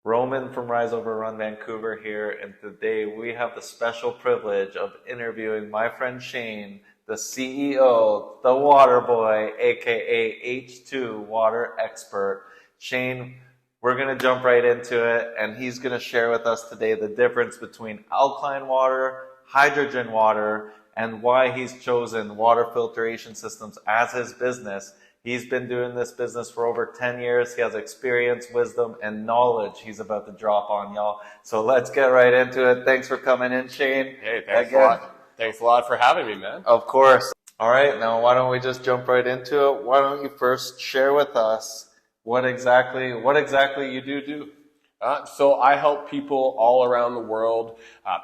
Roman from Rise Over Run Vancouver here, and today we have the special privilege of interviewing my friend Shayne, the CEO, the water boy, aka H2 water expert. Shayne, we're going to jump right into it, and he's going to share with us today the difference between alkaline water, hydrogen water, and why he's chosen water filtration systems as his business. He's been doing this business for over 10 years. He has experience, wisdom, and knowledge he's about to drop on y'all. So let's get right into it. Thanks for coming in, Shayne. Hey, thanks a lot. Thanks a lot for having me, man. Of course. All right, now why don't we just jump right into it? Why don't you first share with us what exactly you do? So I help people all around the world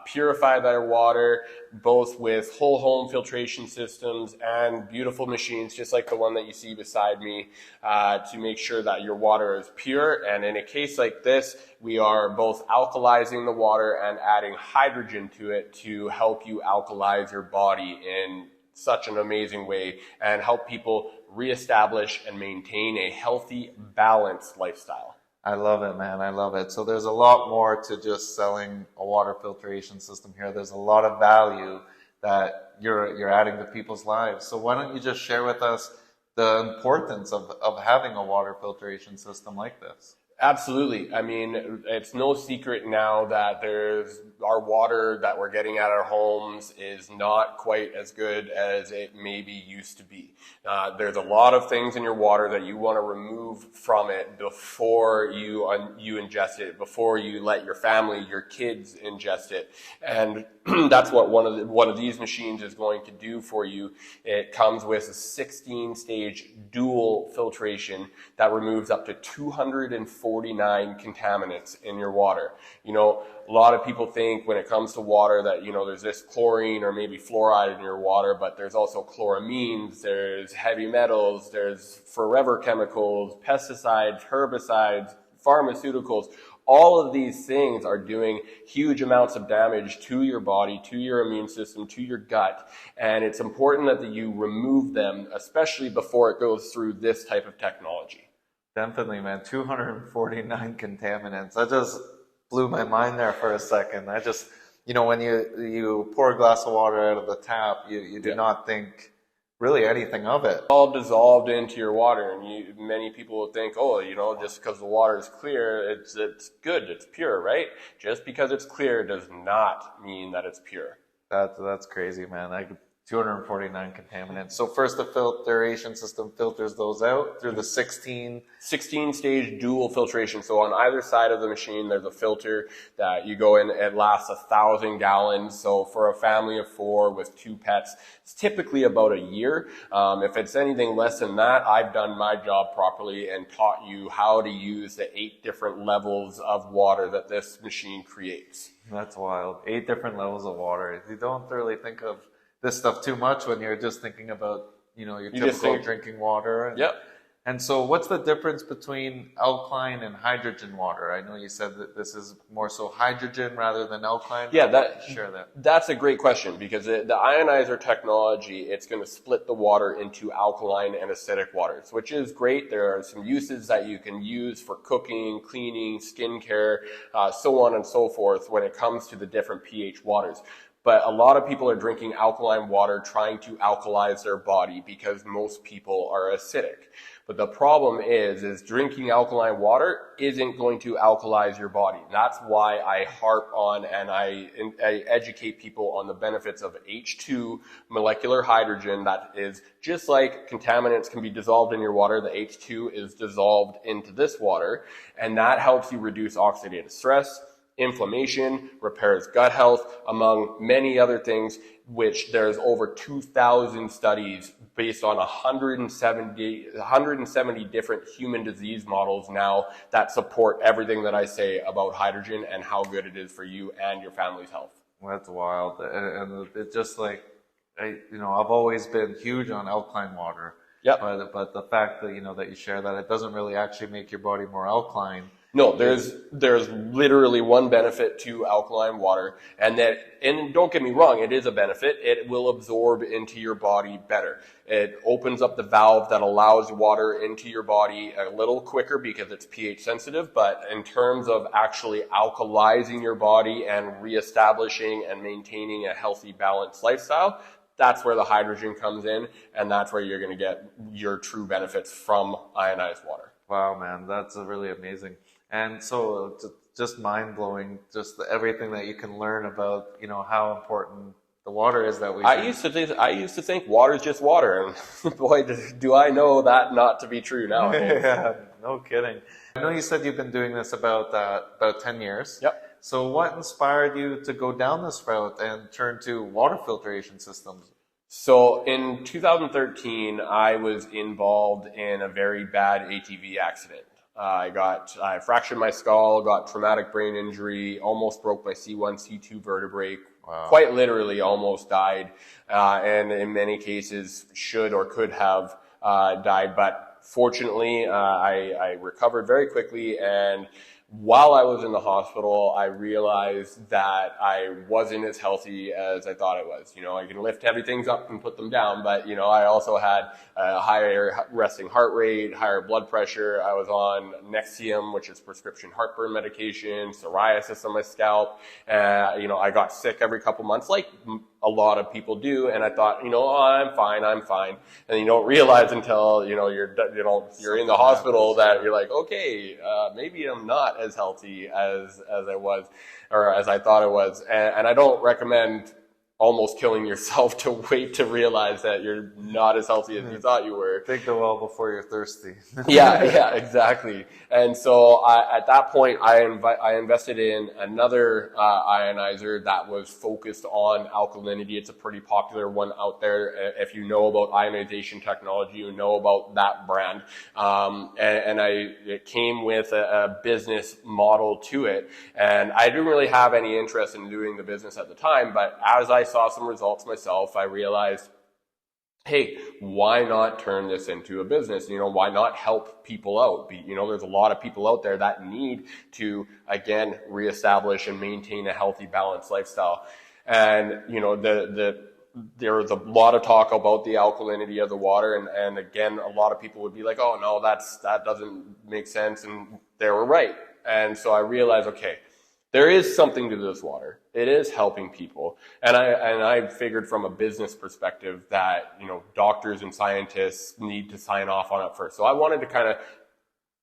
purify their water, both with whole home filtration systems and beautiful machines, just like the one that you see beside me, to make sure that your water is pure. And in a case like this, we are both alkalizing the water and adding hydrogen to it to help you alkalize your body in such an amazing way and help people reestablish and maintain a healthy, balanced lifestyle. I love it, man. I love it. So there's a lot more to just selling a water filtration system here. There's a lot of value that you're adding to people's lives. So why don't you just share with us the importance of having a water filtration system like this? Absolutely. I mean, it's no secret now that our water that we're getting at our homes is not quite as good as it maybe used to be. There's a lot of things in your water that you want to remove from it before you ingest it, before you let your family, your kids ingest it. And that's what one of these machines is going to do for you. It comes with a 16-stage dual filtration that removes up to 249 contaminants in your water. You know, a lot of people think when it comes to water that, you know, there's this chlorine or maybe fluoride in your water, but there's also chloramines, there's heavy metals, there's forever chemicals, pesticides, herbicides, pharmaceuticals. All of these things are doing huge amounts of damage to your body, to your immune system, to your gut. And it's important that you remove them, especially before it goes through this type of technology. Definitely, man. 249 contaminants. That just blew my mind there for a second. I just, you know, when you pour a glass of water out of the tap, you do not think really anything of it. All dissolved into your water, and many people would think, oh, you know, just because the water is clear, it's good, it's pure, right? Just because it's clear does not mean that it's pure. That's crazy, man. 249 contaminants. So first the filtration system filters those out through the 16-stage dual filtration. So on either side of the machine, there's a filter that you go in. It lasts 1,000 gallons. So for a family of 4 with 2 pets, it's typically about a year. If it's anything less than that, I've done my job properly and taught you how to use the 8 different levels of water that this machine creates. That's wild. 8 different levels of water. You don't really think of this stuff too much when you're just thinking about, you know, your typical drinking water. Yep. And so what's the difference between alkaline and hydrogen water? I know you said that this is more so hydrogen rather than alkaline. Yeah, share that. That's a great question because the ionizer technology, it's going to split the water into alkaline and acidic waters, which is great. There are some uses that you can use for cooking, cleaning, skincare, so on and so forth when it comes to the different pH waters. But a lot of people are drinking alkaline water trying to alkalize their body because most people are acidic. But the problem is drinking alkaline water isn't going to alkalize your body. That's why I harp on and I educate people on the benefits of H2 molecular hydrogen. That is just like contaminants can be dissolved in your water, the H2 is dissolved into this water, and that helps you reduce oxidative stress, inflammation, repairs gut health, among many other things, which there's over 2,000 studies based on 170 different human disease models now that support everything that I say about hydrogen and how good it is for you and your family's health. That's wild. And it's just like, I've always been huge on alkaline water. Yep. But the fact that, that you share that it doesn't really actually make your body more alkaline, No, there's literally one benefit to alkaline water, and don't get me wrong, it is a benefit. It will absorb into your body better. It opens up the valve that allows water into your body a little quicker because it's pH sensitive, but in terms of actually alkalizing your body and reestablishing and maintaining a healthy, balanced lifestyle, that's where the hydrogen comes in, and that's where you're going to get your true benefits from ionized water. Wow, man, that's really amazing. And so just mind-blowing, just everything that you can learn about, how important the water is that we drink. I used to think water is just water, and boy, do I know that not to be true nowadays. Yeah, no kidding. I know you said you've been doing this about 10 years. Yep. So what inspired you to go down this route and turn to water filtration systems? So in 2013, I was involved in a very bad ATV accident. I fractured my skull, got traumatic brain injury, almost broke my C1, C2 vertebrae, wow. Quite literally almost died, and in many cases should or could have died. But fortunately, I recovered very quickly, and while I was in the hospital, I realized that I wasn't as healthy as I thought I was. I can lift heavy things up and put them down, but, I also had a higher resting heart rate, higher blood pressure. I was on Nexium, which is prescription heartburn medication, psoriasis on my scalp. I got sick every couple months, like a lot of people do, and I thought, I'm fine. And you don't realize until, you're in the hospital that you're like, okay, maybe I'm not as healthy as I was, or as I thought I was. And I don't recommend almost killing yourself to wait to realize that you're not as healthy as you thought you were. Take the well before you're thirsty. Yeah, exactly. And so at that point, I invested in another ionizer that was focused on alkalinity. It's a pretty popular one out there. If you know about ionization technology, you know about that brand. It came with a business model to it. And I didn't really have any interest in doing the business at the time, but as I saw some results myself, I realized, hey, why not turn this into a business? Why not help people out? There's a lot of people out there that need to, again, reestablish and maintain a healthy, balanced lifestyle. And, there was a lot of talk about the alkalinity of the water. And again, a lot of people would be like, oh, no, that doesn't make sense. And they were right. And so I realized, okay, there is something to this water. It is helping people. And I figured from a business perspective that, doctors and scientists need to sign off on it first. So I wanted to kind of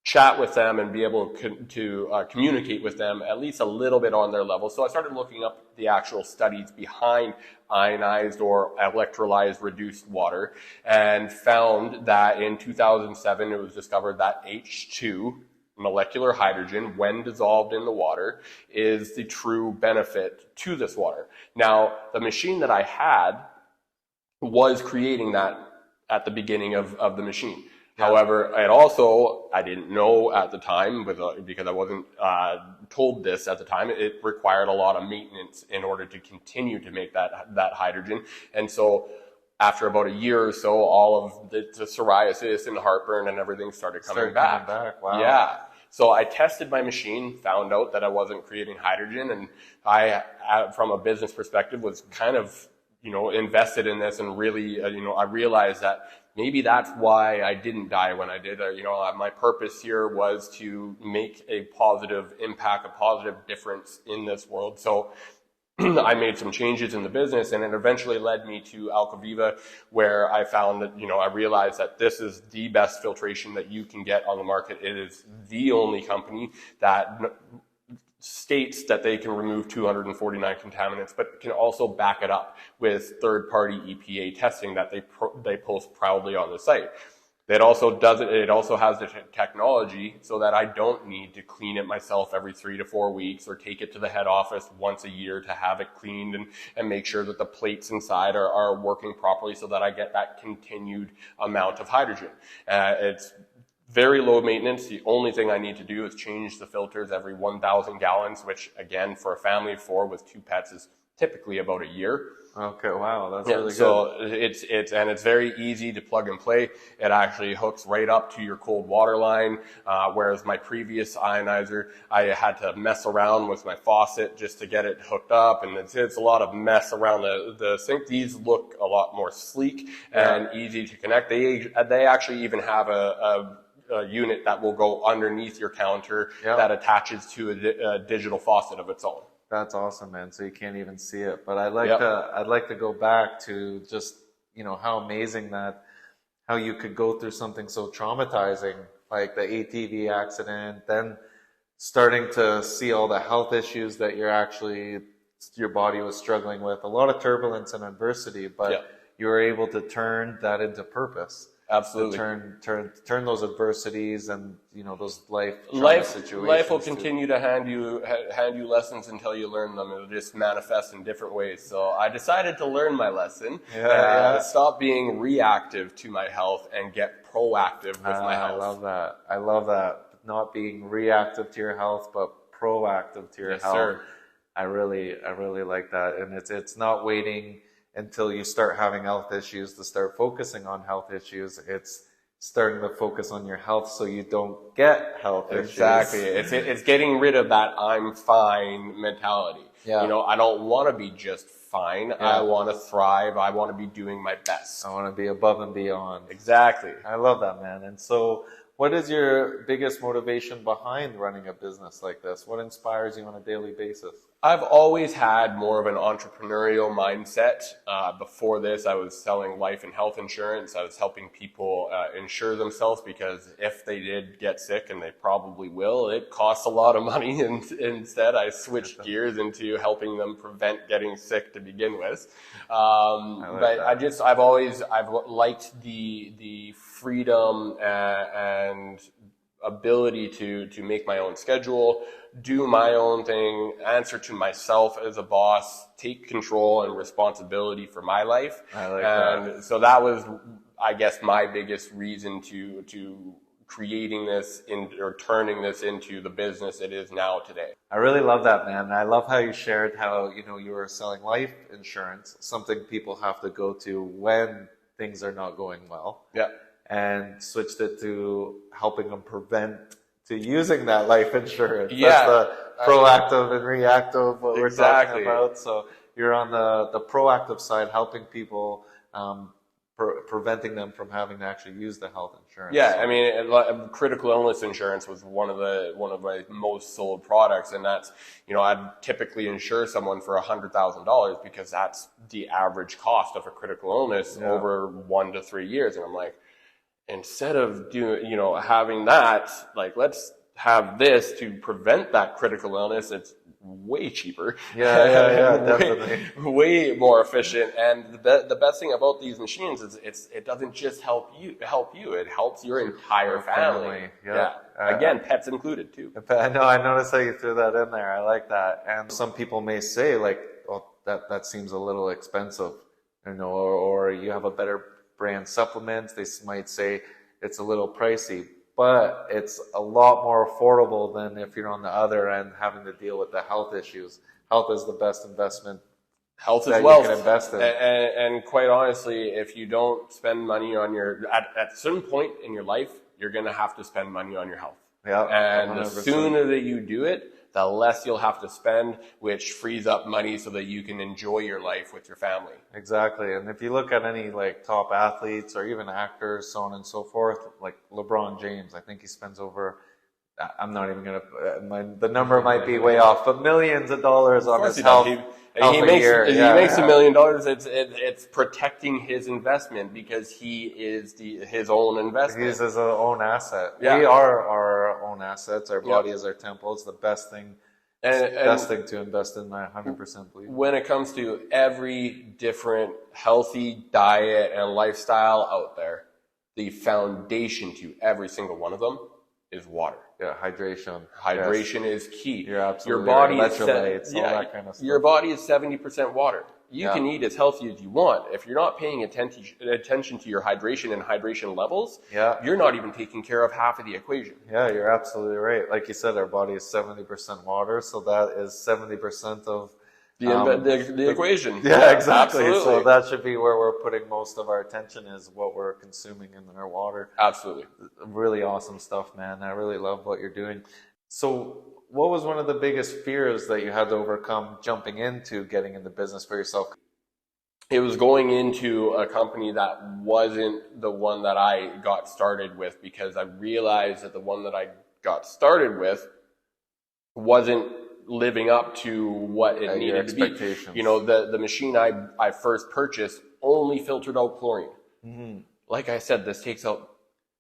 chat with them and be able to communicate with them at least a little bit on their level. So I started looking up the actual studies behind ionized or electrolyzed reduced water and found that in 2007 it was discovered that H2, molecular hydrogen, when dissolved in the water, is the true benefit to this water. Now, the machine that I had was creating that at the beginning of the machine. Yeah. However, I didn't know at the time, because I wasn't told this at the time, it required a lot of maintenance in order to continue to make that hydrogen. And so after about a year or so, all of the psoriasis and the heartburn and everything started coming back. Wow. Yeah. So I tested my machine, found out that I wasn't creating hydrogen, and I, from a business perspective, was kind of, invested in this, and really, I realized that maybe that's why I didn't die when I did. My purpose here was to make a positive impact, a positive difference in this world. So I made some changes in the business, and it eventually led me to Alkaviva, where I found that, I realized that this is the best filtration that you can get on the market. It is the only company that states that they can remove 249 contaminants, but can also back it up with third-party EPA testing that they post proudly on the site. It also has the technology so that I don't need to clean it myself every 3 to 4 weeks or take it to the head office once a year to have it cleaned and make sure that the plates inside are working properly so that I get that continued amount of hydrogen. It's very low maintenance. The only thing I need to do is change the filters every 1,000 gallons, which again, for a family of 4 with 2 pets is typically about a year. Okay, wow, that's really good. So it's very easy to plug and play. It actually hooks right up to your cold water line. Whereas my previous ionizer, I had to mess around with my faucet just to get it hooked up, and it's a lot of mess around the sink. These look a lot more sleek and easy to connect. They actually even have a unit that will go underneath your counter that attaches to a digital faucet of its own. That's awesome, man. So you can't even see it. But I'd like to go back to just, how amazing how you could go through something so traumatizing like the ATV accident, then starting to see all the health issues that your body was struggling with, a lot of turbulence and adversity, but you were able to turn that into purpose. Absolutely. Turn those adversities and those life situations. Life will continue to hand you lessons until you learn them. It'll just manifest in different ways. So I decided to learn my lesson. Stop being reactive to my health and get proactive with my health. I love that. Not being reactive to your health, but proactive to your health. Sir. I really like that. And it's not waiting until you start having health issues to start focusing on health issues. It's starting to focus on your health so you don't get health issues. Exactly. It's getting rid of that I'm fine mentality. Yeah. I don't want to be just fine. Yeah. I want to thrive. I want to be doing my best. I want to be above and beyond. Exactly. I love that, man. And so what is your biggest motivation behind running a business like this? What inspires you on a daily basis? I've always had more of an entrepreneurial mindset. Before this, I was selling life and health insurance. I was helping people insure themselves because if they did get sick, and they probably will, it costs a lot of money. And instead, I switched gears into helping them prevent getting sick to begin with. I've liked the freedom and ability to make my own schedule, do my own thing, answer to myself as a boss, take control and responsibility for my life. I like that. So that was, I guess, my biggest reason to creating this or turning this into the business it is now today. I really love that, man. I love how you shared how, you were selling life insurance, something people have to go to when things are not going well. Yeah. And switched it to helping them prevent to using that life insurance. Yeah. That's the proactive and reactive, what we're talking about. So you're on the proactive side, helping people, preventing them from having to actually use the health insurance. Yeah, I mean, critical illness insurance was one of my most sold products, and that's, I'd typically insure someone for $100,000 because that's the average cost of a critical illness over 1 to 3 years, and I'm like, instead of having that, like, let's have this to prevent that critical illness. It's way cheaper. Yeah, definitely. Way more efficient. And the best thing about these machines is it doesn't just help you. It helps your entire family. Yeah. Again, pets included too. I know. I noticed how you threw that in there. I like that. And some people may say, like, "Oh, that seems a little expensive," or you have a better brand supplements. They might say it's a little pricey, but it's a lot more affordable than if you're on the other end having to deal with the health issues. Health is the best investment. Health is wealth. You can invest in. And quite honestly, if you don't spend money on at a certain point in your life, you're going to have to spend money on your health. Yeah. And 100%. the sooner that you do it, the less you'll have to spend, which frees up money so that you can enjoy your life with your family. Exactly. And if you look at any top athletes or even actors, so on and so forth, like LeBron James, I think he spends over, I'm not even going to, the number might be way off, but millions of dollars on his health. He makes $1 million. It's protecting his investment because he is his own investment. He's his own asset. Yeah. We are our own assets. Our body is our temple. It's the best thing. Best thing to invest in. I 100% believe. When it comes to every different healthy diet and lifestyle out there, the foundation to every single one of them is water. Yeah, hydration. Hydration is key. You're absolutely your body right. is Electrolytes, all that kind of stuff. Your body is 70% water. You can eat as healthy as you want. If you're not paying attention to your hydration and hydration levels, you're not even taking care of half of the equation. Yeah, you're absolutely right. Like you said, our body is 70% water, so that is 70% of The equation. Yeah, exactly. Absolutely. So that should be where we're putting most of our attention, is what we're consuming in our water. Absolutely. Really awesome stuff, man. I really love what you're doing. So what was one of the biggest fears that you had to overcome jumping into getting in the business for yourself? It was going into a company that wasn't the one that I got started with, because I realized that the one that I got started with wasn't living up to what it needed to be. You know, the machine I first purchased only filtered out chlorine. Mm-hmm. Like I said, this takes out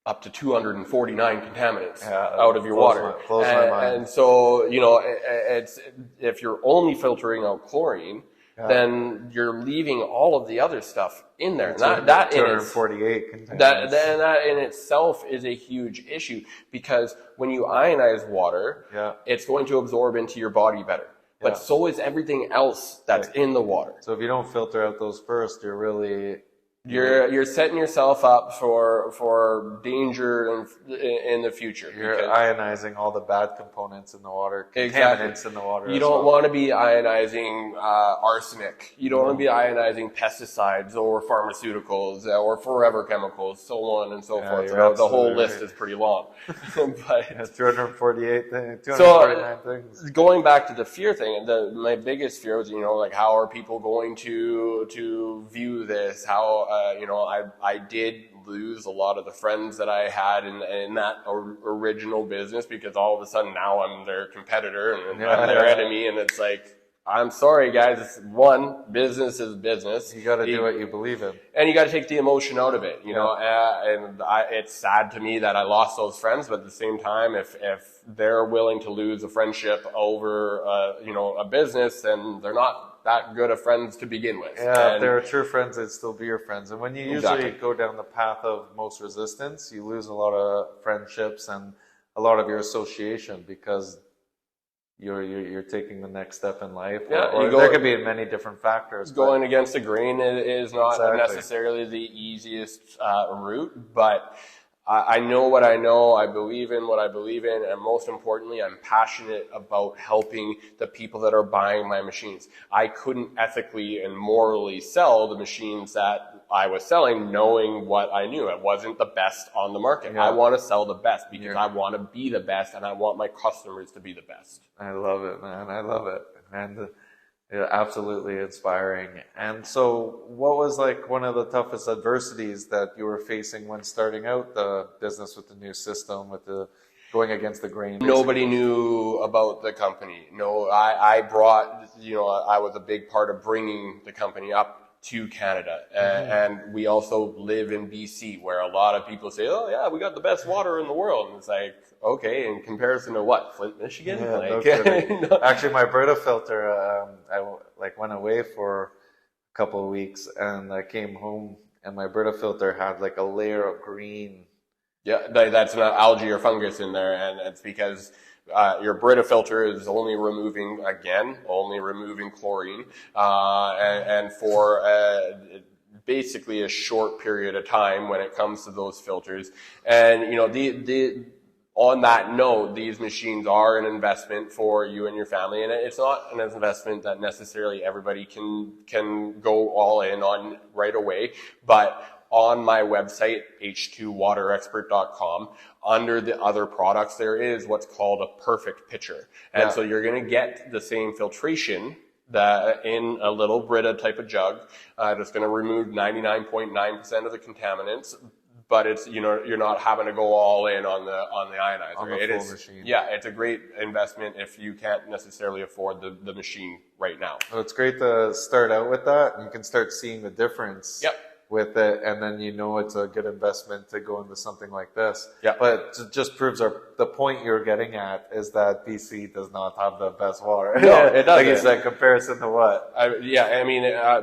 up to 249 contaminants out of your water. Blows my mind. And so, you know, it's, if you're only filtering out chlorine, then you're leaving all of the other stuff in there. And that 248 contaminants. That in itself is a huge issue, because when you ionize water, it's going to absorb into your body better. But so is everything else that's in the water. So if you don't filter out those first, you're really... You're setting yourself up for danger in the future. You're ionizing all the bad components in the water, contaminants in the water. You don't want to be ionizing arsenic. You don't want to be ionizing pesticides or pharmaceuticals or forever chemicals, so on and so forth. The whole list is pretty long. But 249 things. Going back to the fear thing, my biggest fear was, you know, like, how are people going to view this? How you know, I did lose a lot of the friends that I had in that original business, because all of a sudden now I'm their competitor and I'm their enemy, and it's like, I'm sorry guys, business is business. You got to do what you believe in, and you got to take the emotion out of it, you know. And it's sad to me that I lost those friends, but at the same time, if they're willing to lose a friendship over you know, a business, then they're not that good of friends to begin with. Yeah, if they're true friends, they'd still be your friends. And when you usually go down the path of most resistance, you lose a lot of friendships and a lot of your association, because you're taking the next step in life. Or there could be many different factors. Going against the grain is not necessarily the easiest route, but I know what I know, I believe in what I believe in, and most importantly, I'm passionate about helping the people that are buying my machines. I couldn't ethically and morally sell the machines that I was selling, knowing what I knew. It wasn't the best on the market. I want to sell the best, because I want to be the best, and I want my customers to be the best. I love it, man. I love it. And absolutely inspiring. And so what was like one of the toughest adversities that you were facing when starting out the business with the new system, with the going against the grain? Nobody knew about the company. No, I brought, you know, I was a big part of bringing the company up to Canada. And we also live in BC, where a lot of people say, oh yeah, we got the best water in the world. And it's like, okay, in comparison to what? Flint, Michigan? Yeah, like, no. Actually, my Brita filter, I went away for a couple of weeks, and I came home, and my Brita filter had like a layer of green. Yeah, that's an algae or fungus in there, and it's because your Brita filter is only removing chlorine, and for basically a short period of time when it comes to those filters. And, you know, on that note, these machines are an investment for you and your family, and it's not an investment that necessarily everybody can go all in on right away. But on my website, h2waterexpert.com, under the other products, there is what's called a perfect pitcher. And so you're going to get the same filtration that in a little Brita type of jug. That's going to remove 99.9% of the contaminants. But it's, you know, you're not having to go all in on the ionizer. On the full machine. Yeah, it's a great investment if you can't necessarily afford the machine right now. Well, it's great to start out with that. You can start seeing the difference with it, and then you know it's a good investment to go into something like this. But it just proves the point you're getting at is that BC does not have the best water. No, it doesn't. Like you said, comparison to what?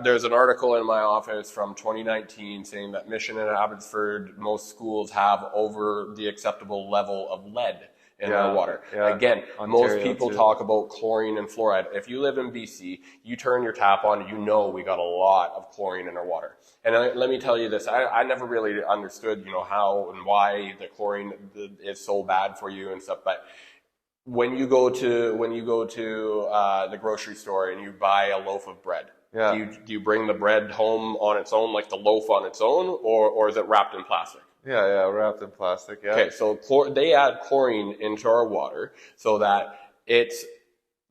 There's an article in my office from 2019 saying that Mission and Abbotsford, most schools have over the acceptable level of lead in their water. Again, Ontario, most people talk about chlorine and fluoride. If you live in BC, you turn your tap on, you know we got a lot of chlorine in our water. And let me tell you this, I never really understood, you know, how and why the chlorine is so bad for you and stuff, but when you go to the grocery store and you buy a loaf of bread, Yeah. do you bring the bread home on its own, like the loaf on its own, or is it wrapped in plastic? Yeah, wrapped in plastic. Yeah. Okay, so they add chlorine into our water so that it's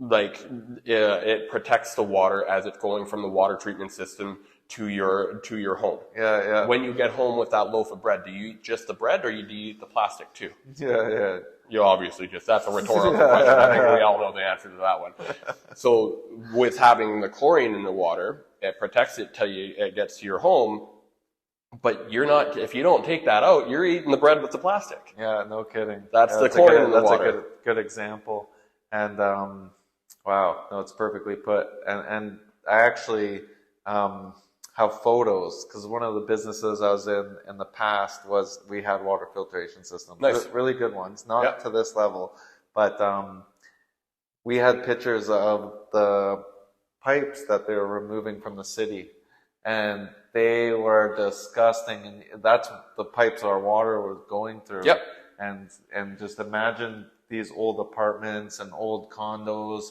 like it protects the water as it's going from the water treatment system to your home. Yeah. When you get home with that loaf of bread, do you eat just the bread, or do you eat the plastic too? Yeah. You obviously that's a rhetorical question. I think we all know the answer to that one. So with having the chlorine in the water, it protects it till it gets to your home. But if you don't take that out, you're eating the bread with the plastic. Yeah, no kidding. That's the chlorine in the water. That's a good example. And wow, no, it's perfectly put. And I actually have photos, because one of the businesses I was in the past was we had water filtration systems. Nice. Really good ones, not to this level, but we had pictures of the pipes that they were removing from the city, and they were disgusting, and that's the pipes our water was going through. Yep. And just imagine these old apartments and old condos,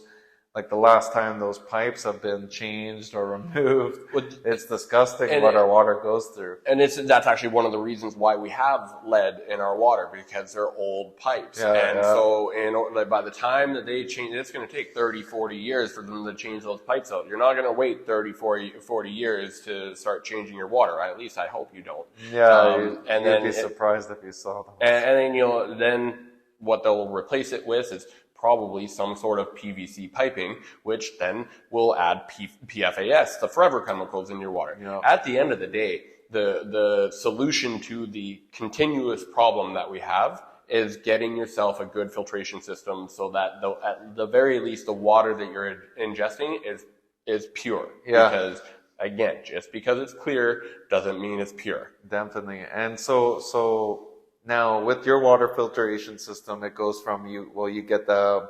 like the last time those pipes have been changed or removed. It's disgusting what our water goes through. And that's actually one of the reasons why we have lead in our water, because they're old pipes. So by the time that they change, it's going to take 30, 40 years for them to change those pipes out. You're not going to wait 30, 40 years to start changing your water. At least I hope you don't. Yeah, you'd be surprised if you saw them. And then, then what they'll replace it with is probably some sort of PVC piping, which then will add PFAS, the forever chemicals in your water. Yeah. At the end of the day, the solution to the continuous problem that we have is getting yourself a good filtration system so that at the very least the water that you're ingesting is pure. Yeah. Because again, just because it's clear doesn't mean it's pure. Definitely. And so now, with your water filtration system, it goes from you get the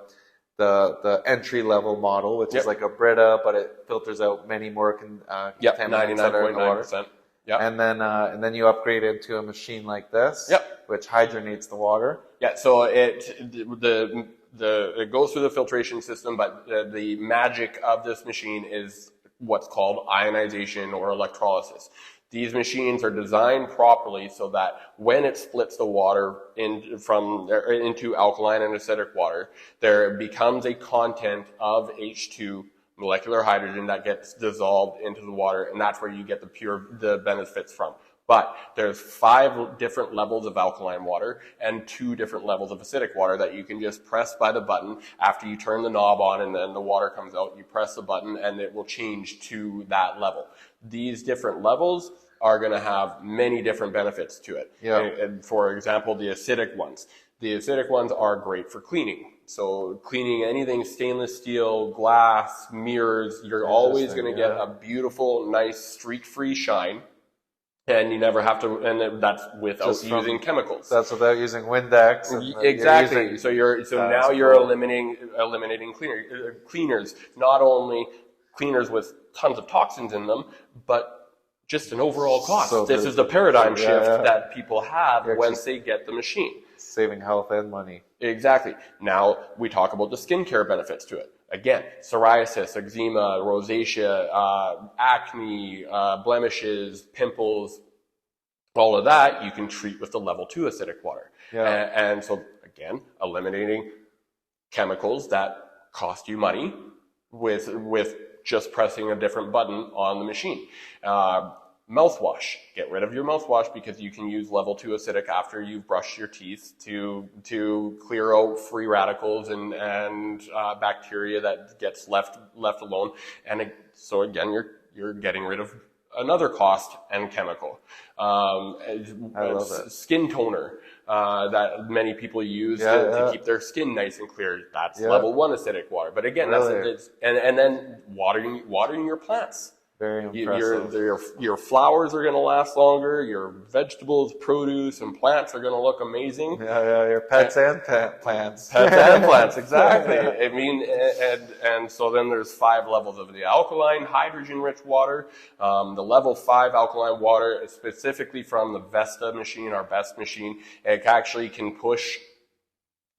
entry level model, which is like a Brita, but it filters out many more contaminants that are in the water. Yeah. And then you upgrade into a machine like this, which hydrogenates the water. Yeah. So it goes through the filtration system, but the magic of this machine is what's called ionization or electrolysis. These machines are designed properly so that when it splits the water into alkaline and acidic water, there becomes a content of H2, molecular hydrogen, that gets dissolved into the water, and that's where you get the benefits from. But there's 5 different levels of alkaline water and 2 different levels of acidic water that you can just press by the button. After you turn the knob on and then the water comes out, you press the button and it will change to that level. These different levels are going to have many different benefits to it. Yeah. And for example, the acidic ones. The acidic ones are great for cleaning. So cleaning anything stainless steel, glass, mirrors, you're always going to get a beautiful, nice, streak-free shine. And you never have to, and that's without using chemicals. That's without using Windex. Exactly. Now you're eliminating cleaners. Not only cleaners with tons of toxins in them, but just an overall cost. So this is the paradigm shift that people have once they get the machine. Saving health and money. Exactly. Now we talk about the skincare benefits to it. Again, psoriasis, eczema, rosacea, acne, blemishes, pimples, all of that you can treat with the level 2 acidic water. Yeah. And so again, eliminating chemicals that cost you money with just pressing a different button on the machine. Mouthwash. Get rid of your mouthwash because you can use level 2 acidic after you've brushed your teeth to clear out free radicals and bacteria that gets left alone. And so again, you're getting rid of another cost and chemical. I love that. Skin toner that many people use to keep their skin nice and clear. That's level 1 acidic water. But again, and then watering your plants. Very impressive. Your flowers are going to last longer. Your vegetables, produce, and plants are going to look amazing. Yeah, your pets and plants. Pets and plants, exactly. I mean, and so then there's 5 levels of the alkaline, hydrogen-rich water. The level 5 alkaline water, specifically from the Vesta machine, our best machine, it actually can push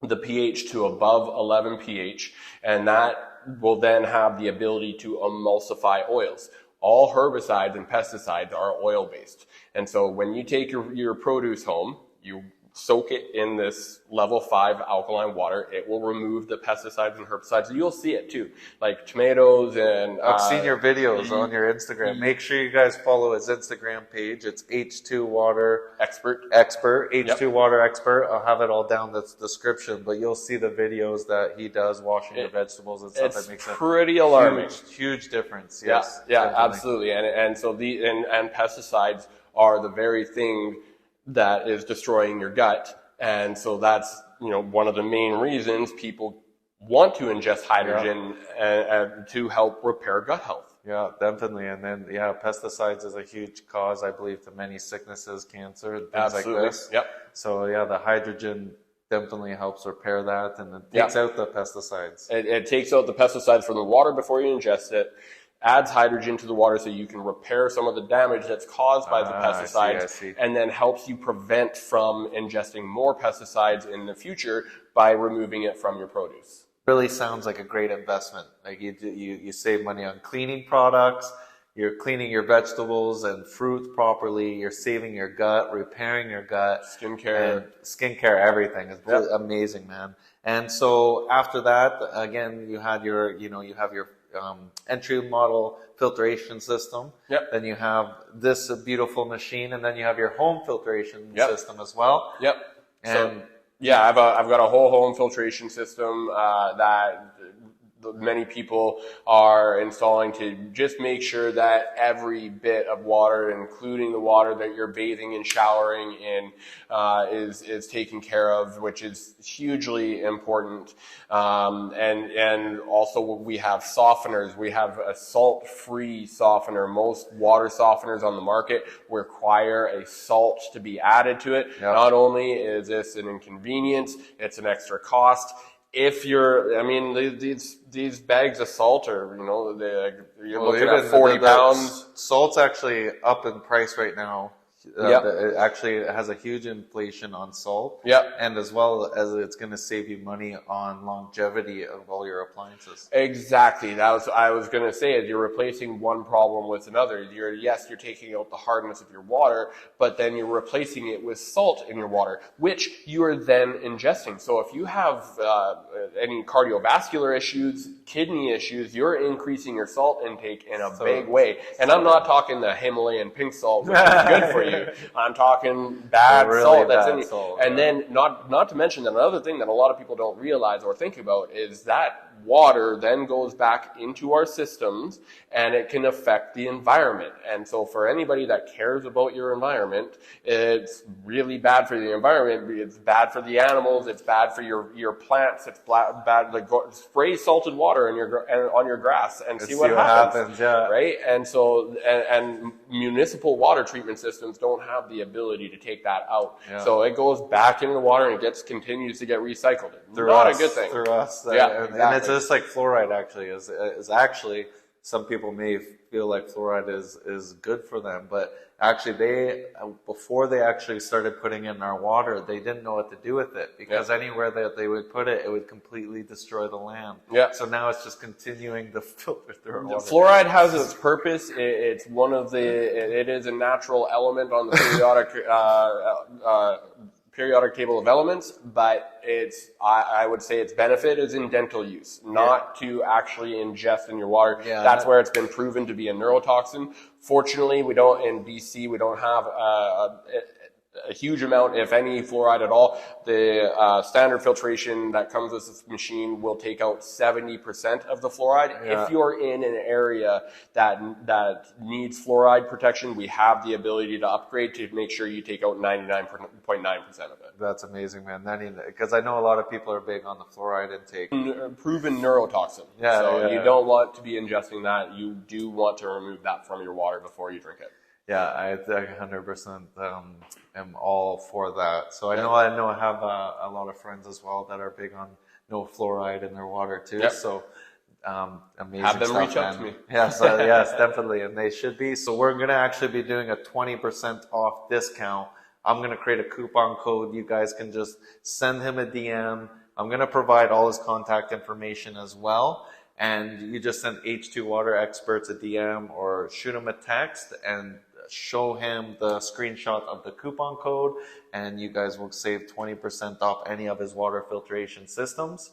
the pH to above 11 pH, and that will then have the ability to emulsify oils. All herbicides and pesticides are oil-based. And so when you take your produce home, you soak it in this level 5 alkaline water. It will remove the pesticides and herbicides. You'll see it too, like tomatoes and... I've seen your videos on your Instagram. Make sure you guys follow his Instagram page. It's H2 Water Expert. H2 Water Expert. I'll have it all down in the description, but you'll see the videos that he does washing your vegetables and stuff. That makes pretty alarming. Huge difference. Yes. Yeah, absolutely. And so and pesticides are the very thing that is destroying your gut. And so that's, one of the main reasons people want to ingest hydrogen and to help repair gut health. Yeah, definitely. And then, pesticides is a huge cause, I believe, to many sicknesses, cancer, things like this. Yep. So the hydrogen definitely helps repair that, and it takes out the pesticides. It takes out the pesticides from the water before you ingest it, adds hydrogen to the water so you can repair some of the damage that's caused by the pesticides, I see. And then helps you prevent from ingesting more pesticides in the future by removing it from your produce. Really sounds like a great investment. Like you save money on cleaning products, you're cleaning your vegetables and fruit properly, you're saving your gut, repairing your gut. Skincare, everything. It's amazing, man. And so after that, again, you have your entry model filtration system. Yep. Then you have this beautiful machine, and then you have your home filtration system as well. Yep. And I've got a whole home filtration system that many people are installing to just make sure that every bit of water, including the water that you're bathing and showering in, is taken care of, which is hugely important. And also we have softeners. We have a salt-free softener. Most water softeners on the market require a salt to be added to it. Yep. Not only is this an inconvenience, it's an extra cost. If these bags of salt are, you're looking at 40 pounds. Salt's actually up in price right now. It actually has a huge inflation on salt. Yep. And as well as it's going to save you money on longevity of all your appliances. Exactly. I was going to say, is you're replacing one problem with another. You're taking out the hardness of your water, but then you're replacing it with salt in your water, which you are then ingesting. So if you have any cardiovascular issues, kidney issues, you're increasing your salt intake in a big way. And I'm not talking the Himalayan pink salt, which is good for you. I'm talking bad salt that's in you. And then not to mention that another thing that a lot of people don't realize or think about is that water then goes back into our systems and it can affect the environment. And so for anybody that cares about your environment, it's really bad for the environment. It's bad for the animals. It's bad for your plants. It's bad. Like spray salted water on your grass and see what happens. Right? And so and municipal water treatment systems don't have the ability to take that out. Yeah. So it goes back into the water and continues to get recycled. Not a good thing. Through us. Exactly. And it's just like fluoride actually is actually, some people may feel like fluoride is good for them, but actually before they actually started putting it in our water, they didn't know what to do with it, because anywhere that they would put it, it would completely destroy the land. Yeah. So now it's just continuing to filter through our water. Fluoride has its purpose. It's it is a natural element on the periodic table of elements, but I would say its benefit is in dental use, not to actually ingest in your water. Yeah, that's where it's been proven to be a neurotoxin. Fortunately, in BC, we don't have a huge amount, if any, fluoride at all. The standard filtration that comes with this machine will take out 70% of the fluoride. Yeah. If you're in an area that needs fluoride protection, we have the ability to upgrade to make sure you take out 99.9% of it. That's amazing, man. Because I know a lot of people are big on the fluoride intake. Proven neurotoxin. Yeah, so you don't want to be ingesting that. You do want to remove that from your water before you drink it. Yeah, I 100% am all for that. So I know I have a lot of friends as well that are big on no fluoride in their water too. Yep. So amazing have them stuff, reach out to me. Yes, yes, definitely, and they should be. So we're gonna actually be doing a 20% off discount. I'm gonna create a coupon code. You guys can just send him a DM I'm going to provide all his contact information as well. And you just send H2 Water Experts a DM or shoot him a text and show him the screenshot of the coupon code, and you guys will save 20% off any of his water filtration systems.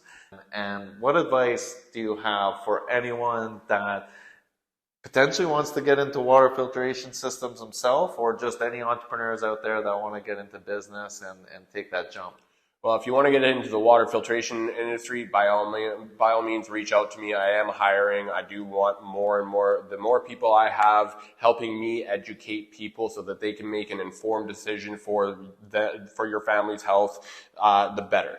And what advice do you have for anyone that potentially wants to get into water filtration systems himself, or just any entrepreneurs out there that want to get into business and take that jump? Well, if you want to get into the water filtration industry, by all means, reach out to me. I am hiring. I do want more and more. The more people I have helping me educate people so that they can make an informed decision for your family's health, the better.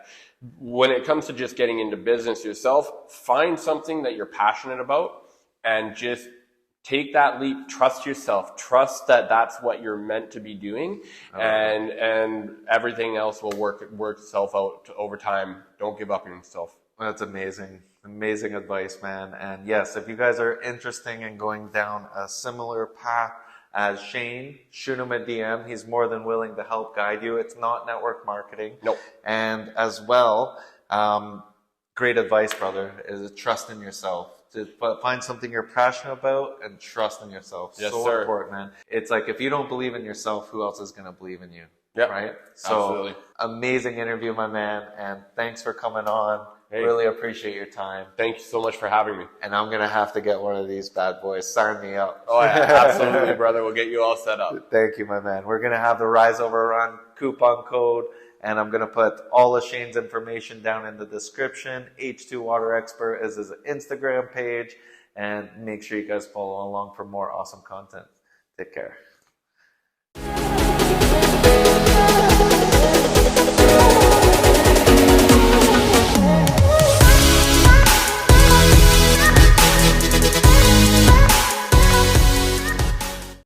When it comes to just getting into business yourself, find something that you're passionate about and just take that leap. Trust yourself. Trust that that's what you're meant to be doing, and everything else will work itself out over time. Don't give up on yourself. That's amazing. Amazing advice, man. And yes, if you guys are interested in going down a similar path as Shayne, shoot him a DM. He's more than willing to help guide you. It's not network marketing. Nope. And as well, great advice, brother, is trust in yourself. To find something you're passionate about and trust in yourself. Yes, so sir. important, man. It's like, if you don't believe in yourself, who else is going to believe in you? Yep. Right? So, absolutely. Amazing interview, my man. And thanks for coming on. Hey. Really appreciate your time. Thank you so much for having me. And I'm going to have to get one of these bad boys. Sign me up. Oh, yeah, absolutely, brother. We'll get you all set up. Thank you, my man. We're going to have the Rise Over Run coupon code. And I'm going to put all of Shayne's information down in the description. H2 Water Expert is his Instagram page. And make sure you guys follow along for more awesome content. Take care.